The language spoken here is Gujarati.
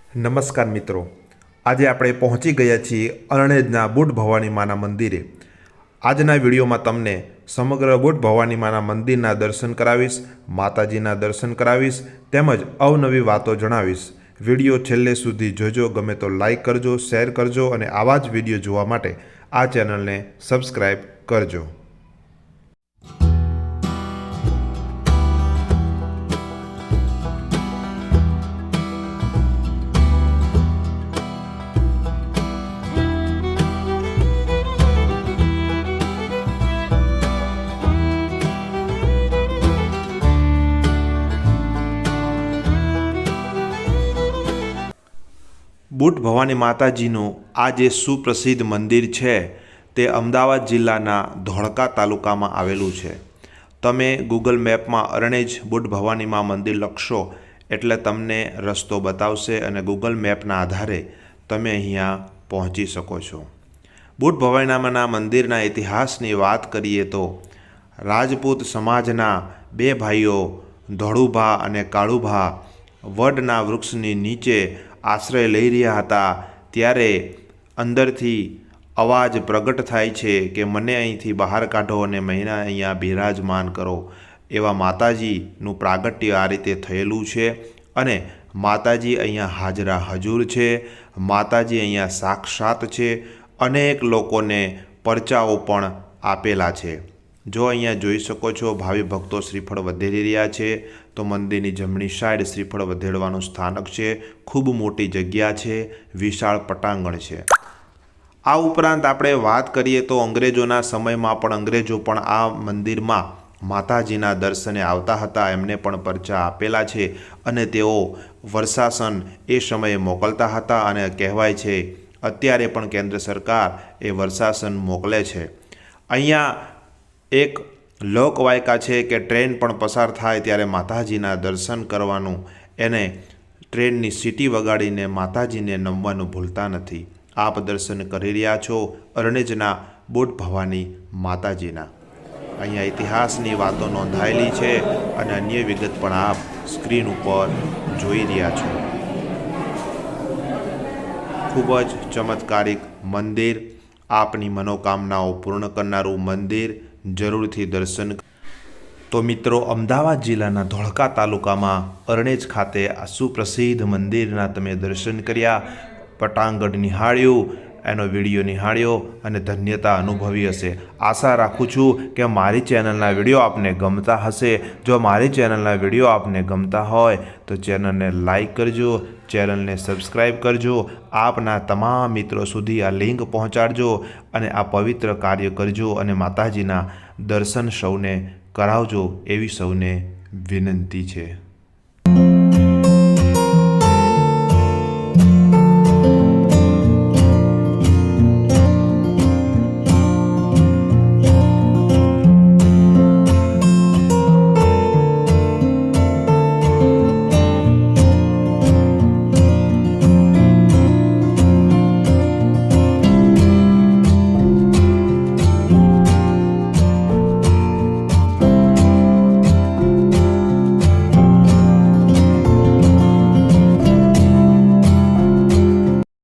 નમસ્કાર મિત્રો, આજે આપણે પહોંચી ગયા છીએ અરણેજના બુટ ભવાની માના મંદિરે। આજના વિડીયોમાં તમને સમગ્ર બુટ ભવાની માના મંદિરના દર્શન કરાવીશ, માતાજીના દર્શન કરાવીશ, તેમજ અવનવી વાતો જણાવીશ। વિડીયો છેલ્લે સુધી જોજો। ગમે તો લાઈક કરજો, શેર કરજો અને આવા જ વિડીયો જોવા માટે આ ચેનલને સબસ્ક્રાઈબ કરજો। બુટ ભવાની માતાજીનું આ જે સુપ્રસિદ્ધ મંદિર છે તે અમદાવાદ જિલ્લાના ધોળકા તાલુકામાં આવેલું છે। તમે ગૂગલ મેપમાં અરણેજ બુટ ભવાની મા મંદિર લખશો એટલે તમને રસ્તો બતાવશે અને ગૂગલ મેપના આધારે તમે અહીંયા પહોંચી શકો છો। બુટ ભવાની માના મંદિરના ઇતિહાસની વાત કરીએ તો રાજપૂત સમાજના બે ભાઈઓ ધોળુભા અને કાળુભા વડના વૃક્ષની નીચે આશ્રય લઈ રહ્યા હતા ત્યારે અંદરથી અવાજ પ્રગટ થાય છે કે મને અહીંથી બહાર કાઢો અને મને અહીંયા બિરાજમાન કરો। એવા માતાજીનું પ્રાગટ્ય આ રીતે થયેલું છે અને માતાજી અહીંયા હાજરા હજુર છે। માતાજી અહીંયા સાક્ષાત છે। અનેક લોકોને પરચાઓ પણ આપેલા છે। જો અહીંયા જોઈ શકો છો ભાવિ ભક્તો શ્રીફળ વધેરી રહ્યા છે તો મંદિરની જમણી સાઈડ શ્રીફળ વધેરવાનું સ્થાનક છે। ખૂબ મોટી જગ્યા છે, વિશાળ પટાંગણ છે। આ ઉપરાંત આપણે વાત કરીએ તો અંગ્રેજોના સમયમાં પણ અંગ્રેજો પણ આ મંદિરમાં માતાજીના દર્શને આવતા હતા, એમને પણ પરચા આપેલા છે અને તેઓ વર્ષાસન એ સમયે મોકલતા હતા અને કહેવાય છે અત્યારે પણ કેન્દ્ર સરકાર એ વર્ષાસન મોકલે છે। અહીંયા એક લોકવાયકા છે કે ટ્રેન પણ પસાર થાય ત્યારે માતાજીના દર્શન કરવાનું, એને ટ્રેનની સીટી વગાડીને માતાજીને નમવાનું ભૂલતા નથી। આપ દર્શન કરી રહ્યા છો અરણેજના બુટ ભવાની માતાજીના। અહીંયા ઇતિહાસની વાતો નોંધાયેલી છે અને અન્ય વિગત પણ આપ સ્ક્રીન ઉપર જોઈ રહ્યા છો। ખૂબ જ ચમત્કારિક મંદિર, આપની મનોકામનાઓ પૂર્ણ કરનારું મંદિર, જરૂરથી દર્શન। તો મિત્રો, અમદાવાદ જિલ્લાના ધોળકા તાલુકામાં અરણેજ ખાતે આ સુપ્રસિદ્ધ મંદિરના તમે દર્શન કર્યા, પટાંગણ નિહાળ્યું, એનો વિડીયો નિહાળ્યો અને ધન્યતા અનુભવી હશે। આશા રાખું છું કે મારી ચેનલના વિડીયો આપને ગમતા હશે। જો મારી ચેનલના વિડીયો આપને ગમતા હોય તો ચેનલને લાઈક કરજો, ચેનલને સબસ્ક્રાઈબ કરજો, આપના તમામ મિત્રો સુધી આ લિંક પહોંચાડજો અને આ પવિત્ર કાર્ય કરજો અને માતાજીના દર્શન સૌને કરાવજો એવી સૌને વિનંતી છે।